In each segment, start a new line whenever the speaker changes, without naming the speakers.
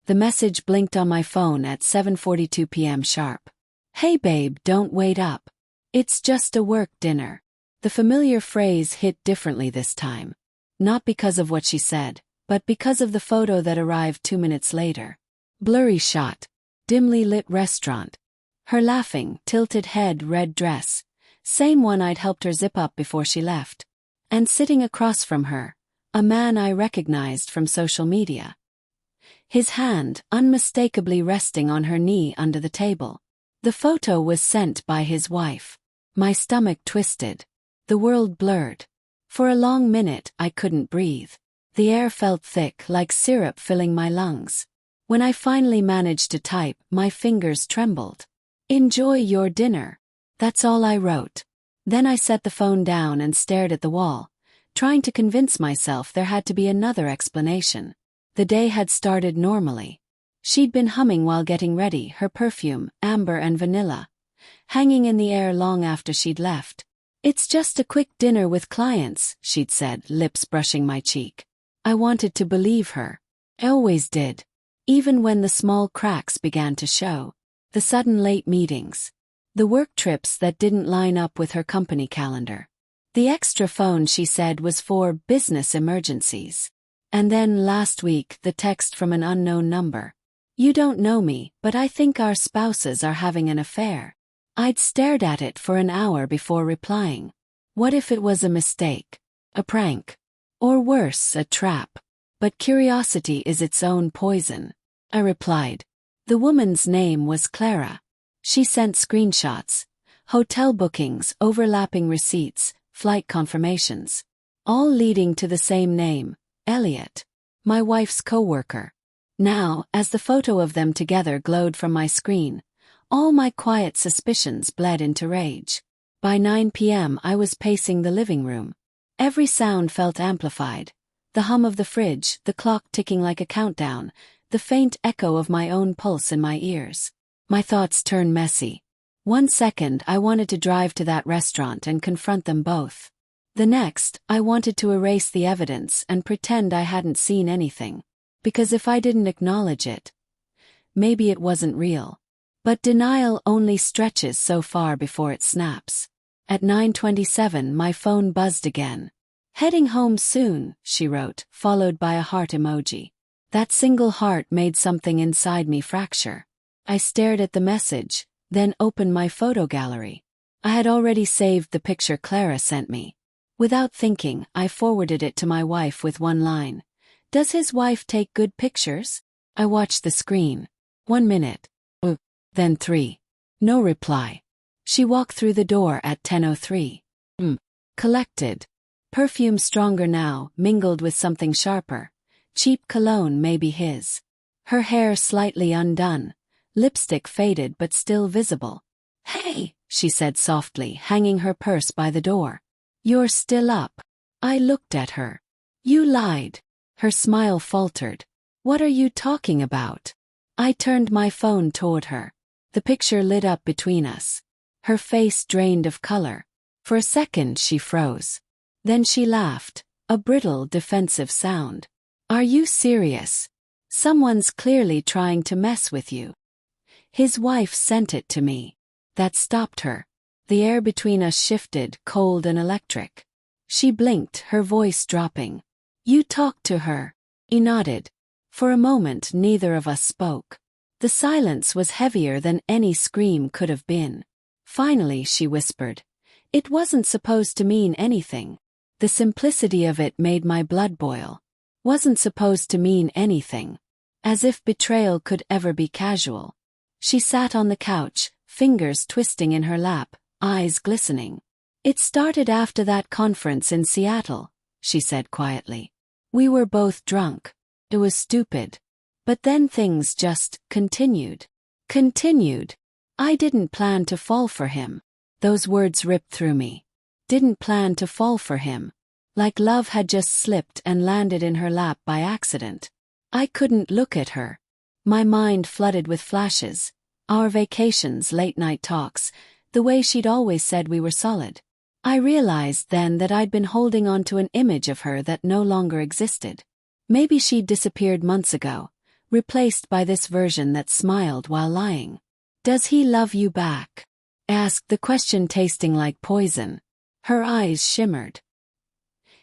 The message blinked on my phone at 7:42 p.m. sharp. "Hey babe, don't wait up. It's just a work dinner." The familiar phrase hit differently this time. Not because of what she said, but because of the photo that arrived 2 minutes later. Blurry shot. Dimly lit restaurant. Her laughing, tilted head, red dress. Same one I'd helped her zip up before she left. And sitting across from her, a man I recognized from social media. His hand unmistakably resting on her knee under the table. The photo was sent by his wife. My stomach twisted. The world blurred. For a long minute I couldn't breathe. The air felt thick like syrup filling my lungs. When I finally managed to type, my fingers trembled. "Enjoy your dinner." That's all I wrote. Then I set the phone down and stared at the wall, trying to convince myself there had to be another explanation. The day had started normally. She'd been humming while getting ready, her perfume, amber and vanilla, hanging in the air long after she'd left. "It's just a quick dinner with clients," she'd said, lips brushing my cheek. I wanted to believe her. I always did. Even when the small cracks began to show. The sudden late meetings. The work trips that didn't line up with her company calendar. The extra phone she said was for business emergencies. And then last week the text from an unknown number. "You don't know me, but I think our spouses are having an affair." I'd stared at it for an hour before replying. What if it was a mistake? A prank? Or worse, a trap? But curiosity is its own poison. I replied. The woman's name was Clara. She sent screenshots, hotel bookings, overlapping receipts, flight confirmations. All leading to the same name, Elliot. My wife's coworker. Now, as the photo of them together glowed from my screen, all my quiet suspicions bled into rage. By 9 p.m. I was pacing the living room. Every sound felt amplified. The hum of the fridge, the clock ticking like a countdown, the faint echo of my own pulse in my ears. My thoughts turned messy. 1 second I wanted to drive to that restaurant and confront them both. The next, I wanted to erase the evidence and pretend I hadn't seen anything. Because if I didn't acknowledge it, maybe it wasn't real. But denial only stretches so far before it snaps. At 9:27 my phone buzzed again. "Heading home soon," she wrote, followed by a heart emoji. That single heart made something inside me fracture. I stared at the message, then opened my photo gallery. I had already saved the picture Clara sent me. Without thinking, I forwarded it to my wife with one line. "Does his wife take good pictures?" I watched the screen. 1 minute. Then 3. No reply. She walked through the door at 10:03. Collected. Perfume stronger now, mingled with something sharper. Cheap cologne, maybe his. Her hair slightly undone. Lipstick faded but still visible. "Hey," she said softly, hanging her purse by the door. "You're still up." I looked at her. "You lied." Her smile faltered. "What are you talking about?" I turned my phone toward her. The picture lit up between us. Her face drained of color. For a second she froze. Then she laughed, a brittle, defensive sound. "Are you serious? Someone's clearly trying to mess with you." His wife sent it to me. That stopped her. The air between us shifted, cold and electric. She blinked, her voice dropping. "You talked to her?" He nodded. For a moment neither of us spoke. The silence was heavier than any scream could have been. Finally she whispered. "It wasn't supposed to mean anything." The simplicity of it made my blood boil. Wasn't supposed to mean anything. As if betrayal could ever be casual. She sat on the couch, fingers twisting in her lap, eyes glistening. "It started after that conference in Seattle," she said quietly. "We were both drunk. It was stupid. But then things just continued. Continued. I didn't plan to fall for him." Those words ripped through me. Didn't plan to fall for him. Like love had just slipped and landed in her lap by accident. I couldn't look at her. My mind flooded with flashes. Our vacations, late-night talks, the way she'd always said we were solid. I realized then that I'd been holding on to an image of her that no longer existed. Maybe she'd disappeared months ago, replaced by this version that smiled while lying. Does he love you back? Asked, the question tasting like poison. Her eyes shimmered.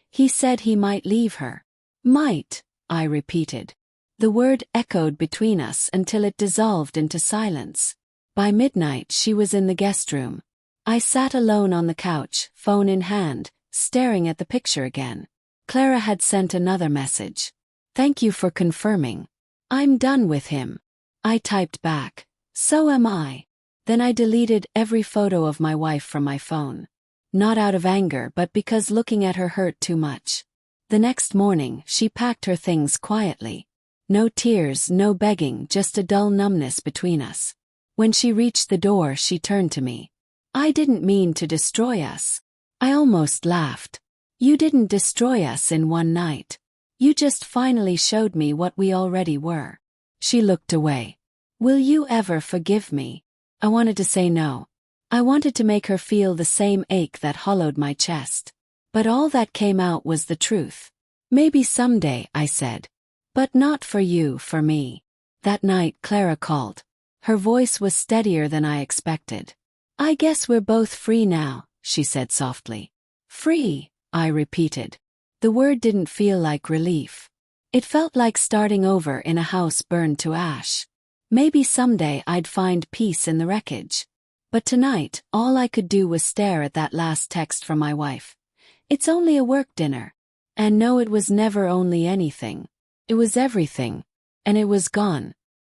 He said he might leave her. Might, I repeated. The word echoed between us until it dissolved into silence. By midnight she was in the guest room. I sat alone on the couch, phone in hand, staring at the picture again. Clara had sent another message. Thank you for confirming. I'm done with him. I typed back. So am I. Then I deleted every photo of my wife from my phone. Not out of anger, but because looking at her hurt too much. The next morning, she packed her things quietly. No tears, no begging, just a dull numbness between us. When she reached the door, she turned to me. I didn't mean to destroy us. I almost laughed. You didn't destroy us in one night. You just finally showed me what we already were. She looked away. Will you ever forgive me? I wanted to say no. I wanted to make her feel the same ache that hollowed my chest. But all that came out was the truth. Maybe someday, I said. But not for you, for me. That night Clara called. Her voice was steadier than I expected. I guess we're both free now, she said softly. Free, I repeated. The word didn't feel like relief. It felt like starting over in a house burned to ash. Maybe someday I'd find peace in the wreckage. But tonight, all I could do was stare at that last text from my wife. It's only a work dinner. And no, it was never only anything. It was everything. And it was gone.